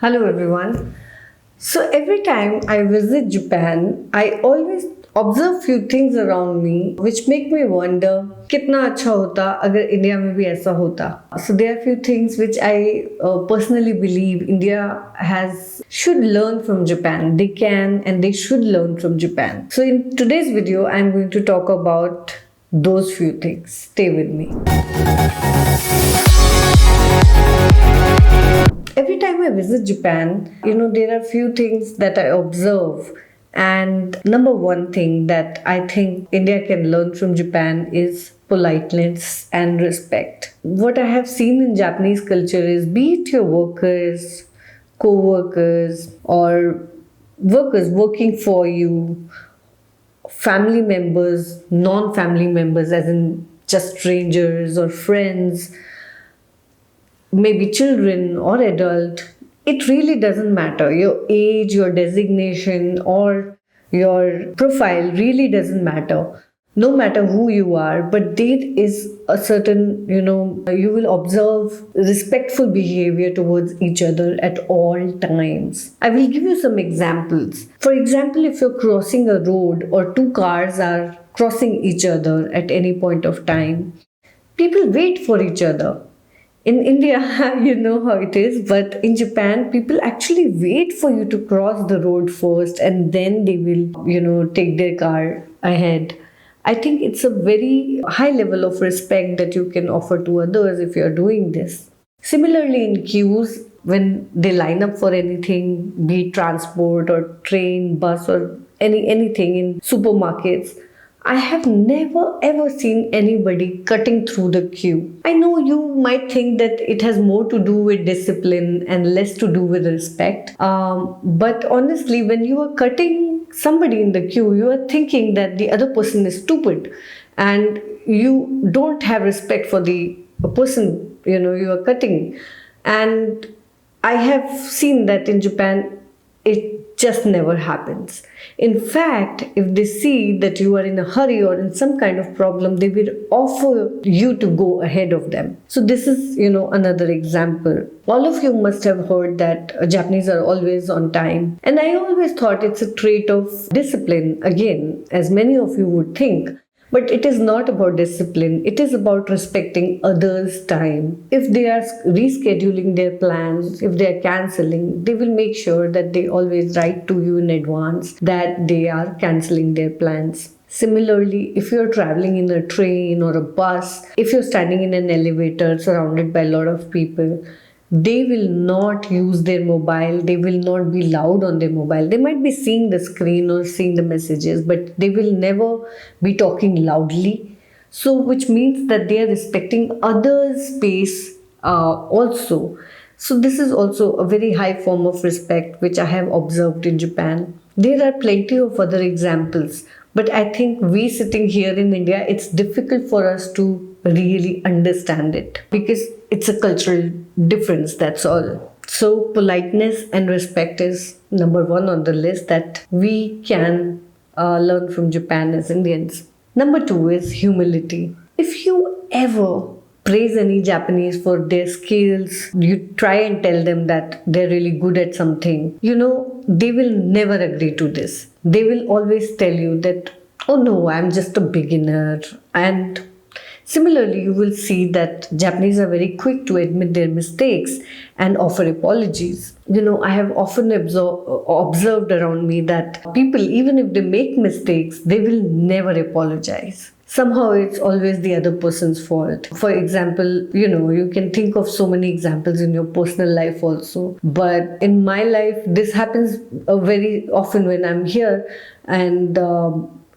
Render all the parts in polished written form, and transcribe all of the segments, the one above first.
Hello everyone. So every time I visit Japan, I always observe few things around me which make me wonder कितना अच्छा होता अगर India में भी ऐसा होता. So there are few things which I personally believe India has should learn from Japan. They can and they should learn from Japan. So in today's video, I'm going to talk about those few things. Stay with me. Every time I visit Japan, there are few things that I observe. And number one thing that I think India can learn from Japan is politeness and respect. What I have seen in Japanese culture is, be it your workers, co-workers, or workers working for you, family members, non-family members, as in just strangers or friends, maybe children or adult, it really doesn't matter. Your age, your designation, or your profile really doesn't matter. No matter who you are, but there is a certain, you will observe respectful behavior towards each other at all times. I will give you some examples. For example, if you're crossing a road or two cars are crossing each other at any point of time, people wait for each other. In India, you know how it is, but in Japan, people actually wait for you to cross the road first and then they will, take their car ahead. I think it's a very high level of respect that you can offer to others if you're doing this. Similarly, in queues, when they line up for anything, be it transport or train, bus, or anything in supermarkets, I have never ever seen anybody cutting through the queue. I know you might think that it has more to do with discipline and less to do with respect. But honestly, when you are cutting somebody in the queue, you are thinking that the other person is stupid and you don't have respect for the person you are cutting. And I have seen that in Japan, it just never happens. In fact, if they see that you are in a hurry or in some kind of problem, they will offer you to go ahead of them. So this is, another example. All of you must have heard that Japanese are always on time. And I always thought it's a trait of discipline, again, as many of you would think. But it is not about discipline. It is about respecting others' time. If they are rescheduling their plans, if they are cancelling, they will make sure that they always write to you in advance that they are cancelling their plans. Similarly, if you're traveling in a train or a bus, if you're standing in an elevator surrounded by a lot of people, they will not use their mobile. They will not be loud on their mobile. They might be seeing the screen or seeing the messages, but they will never be talking loudly. So, which means that they are respecting others' space also. So, this is also a very high form of respect which I have observed in Japan. There are plenty of other examples, but I think we sitting here in India, it's difficult for us to really understand it because it's a cultural difference, that's all. So politeness and respect is number one on the list that we can learn from Japan as Indians. Number two is humility. If you ever praise any Japanese for their skills, you try and tell them that they're really good at something, they will never agree to this. They will always tell you that, oh no, I'm just a beginner. And similarly, you will see that Japanese are very quick to admit their mistakes and offer apologies. I have often observed around me that people, even if they make mistakes, they will never apologize. Somehow it's always the other person's fault. For example, you can think of so many examples in your personal life also. But in my life, this happens very often when I'm here. And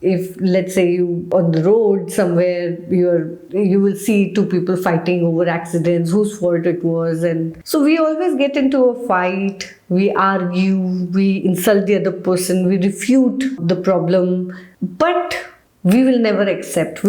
if, let's say, you on the road somewhere, you will see two people fighting over accidents, whose fault it was. And so we always get into a fight, we argue, we insult the other person, we refute the problem. But we will never accept,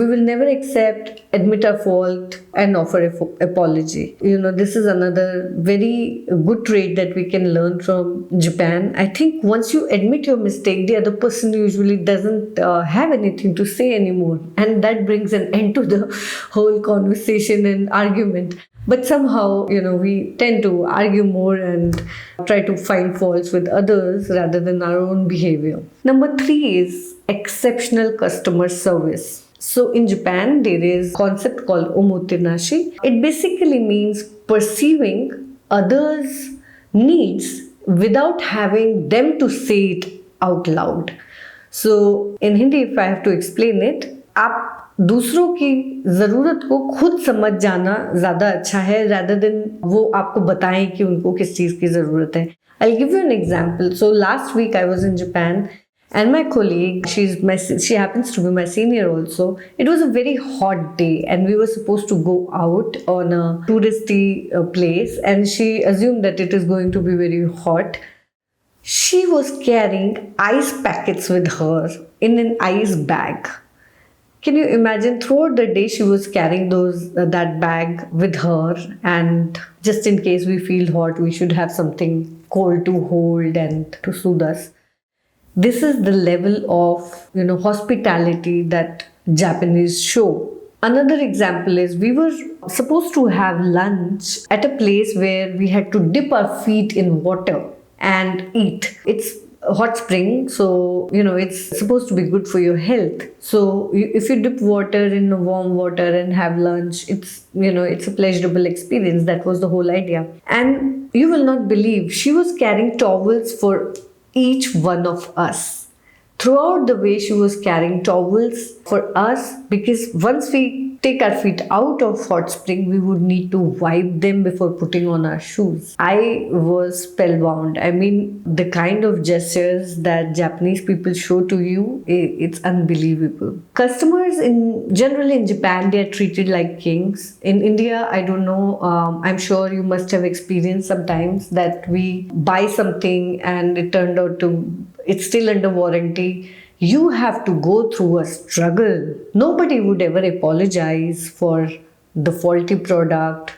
admit our fault and offer apology. This is another very good trait that we can learn from Japan. I think once you admit your mistake, the other person usually doesn't have anything to say anymore. And that brings an end to the whole conversation and argument. But somehow, we tend to argue more and try to find faults with others rather than our own behavior. Number three is exceptional customer service. So in Japan, there is a concept called omotenashi. It basically means perceiving others' needs without having them to say it out loud. So in Hindi, if I have to explain it, आप दूसरों की ज़रूरत को खुद समझ जाना ज़्यादा अच्छा है rather than वो आपको बताएं कि उनको किस चीज़ की ज़रूरत है. I'll give you an example. So last week I was in Japan and my colleague, she happens to be my senior also. It was a very hot day and we were supposed to go out on a touristy place, and she assumed that it is going to be very hot. She was carrying ice packets with her in an ice bag. Can you imagine? Throughout the day, she was carrying that bag with her, and just in case we feel hot, we should have something cold to hold and to soothe us. This is the level of hospitality that Japanese show. Another example is we were supposed to have lunch at a place where we had to dip our feet in water and eat. It's a hot spring, so it's supposed to be good for your health. So if you dip water in warm water and have lunch, it's a pleasurable experience. That was the whole idea. And you will not believe, she was carrying towels for each one of us. Throughout the way, she was carrying towels for us, because once we take our feet out of hot spring, we would need to wipe them before putting on our shoes. I was spellbound. I mean, the kind of gestures that Japanese people show to you, it's unbelievable. Customers generally in Japan, they are treated like kings. In India, I don't know, I'm sure you must have experienced sometimes that we buy something and it turned out it's still under warranty. You have to go through a struggle. Nobody would ever apologize for the faulty product.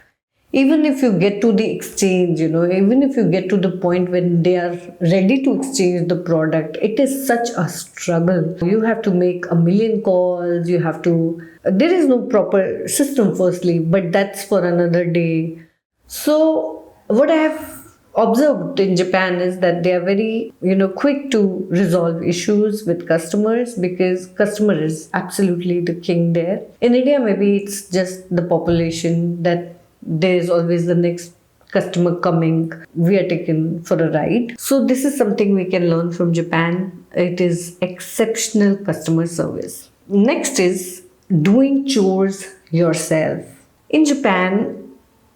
Even if you get to the exchange, even if you get to the point when they are ready to exchange the product, it is such a struggle. You have to make a million calls. There is no proper system, firstly, but that's for another day. So what I have observed in Japan is that they are very, quick to resolve issues with customers, because customer is absolutely the king there. In India, maybe it's just the population that there's always the next customer coming. We are taken for a ride. So this is something we can learn from Japan. It is exceptional customer service. Next is doing chores yourself. In Japan,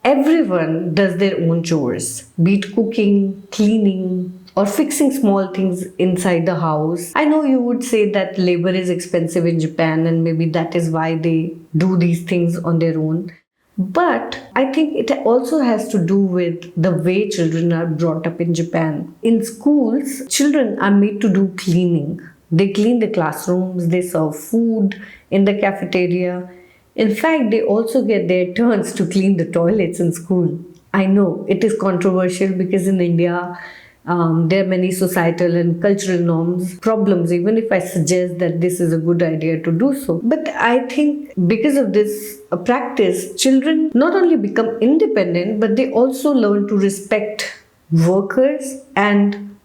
everyone does their own chores, be it cooking, cleaning, or fixing small things inside the house. I know you would say that labor is expensive in Japan and maybe that is why they do these things on their own. But I think it also has to do with the way children are brought up in Japan. In schools, children are made to do cleaning. They clean the classrooms, they serve food in the cafeteria. In fact, they also get their turns to clean the toilets in school. I know it is controversial because in India, there are many societal and cultural problems, even if I suggest that this is a good idea to do so. But I think because of this practice, children not only become independent, but they also learn to respect workers and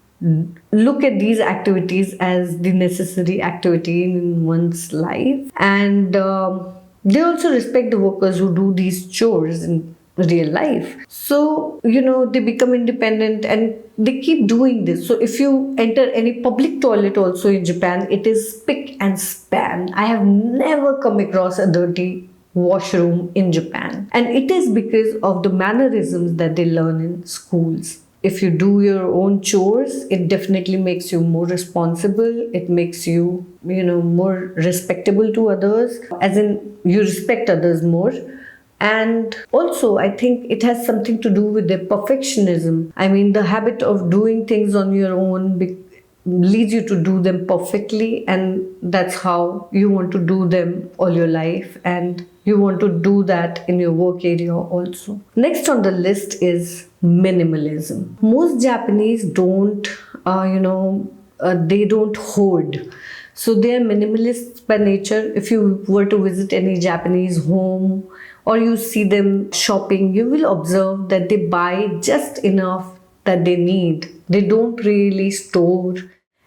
look at these activities as the necessary activity in one's life. And they also respect the workers who do these chores in real life. So, they become independent and they keep doing this. So if you enter any public toilet also in Japan, it is spick and span. I have never come across a dirty washroom in Japan. And it is because of the mannerisms that they learn in schools. If you do your own chores, it definitely makes you more responsible. It makes you, more respectable to others, as in you respect others more. And also, I think it has something to do with their perfectionism. I mean, the habit of doing things on your own leads you to do them perfectly, and that's how you want to do them all your life, and you want to do that in your work area also. Next on the list is minimalism. Most Japanese don't, they don't hoard. So they are minimalists by nature. If you were to visit any Japanese home or you see them shopping, you will observe that they buy just enough that they need. They don't really store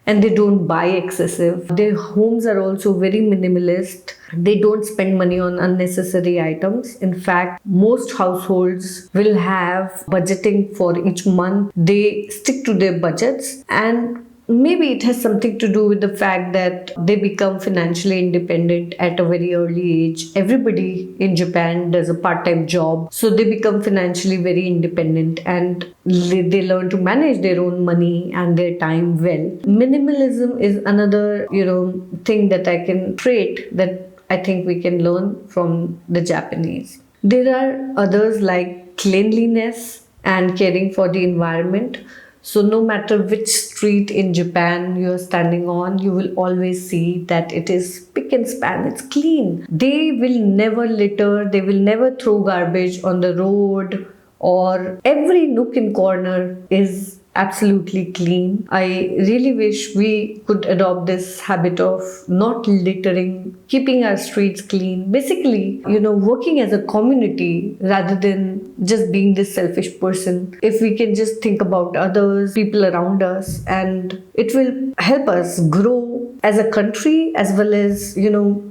and they don't buy excessive. Their homes are also very minimalist. They don't spend money on unnecessary items. In fact, most households will have budgeting for each month. They stick to their budgets, and maybe it has something to do with the fact that they become financially independent at a very early age. Everybody in Japan does a part-time job, so they become financially very independent and they learn to manage their own money and their time well. Minimalism is another, thing that I can trait that I think we can learn from the Japanese. There are others like cleanliness and caring for the environment. So, no matter which street in Japan you're standing on, you will always see that it is spick and span, it's clean. They will never litter, they will never throw garbage on the road, or every nook and corner is absolutely clean. I really wish we could adopt this habit of not littering, keeping our streets clean. Basically, working as a community rather than just being this selfish person. If we can just think about others, people around us, and it will help us grow as a country as well as,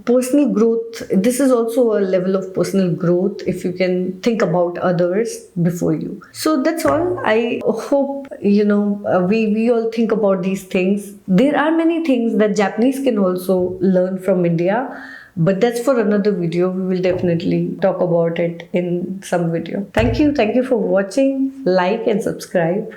personal growth. This is also a level of personal growth if you can think about others before you. So that's all. I hope we all think about these things. There are many things that Japanese can also learn from India, but that's for another video. We will definitely talk about it in some video. Thank you for watching. Like and subscribe.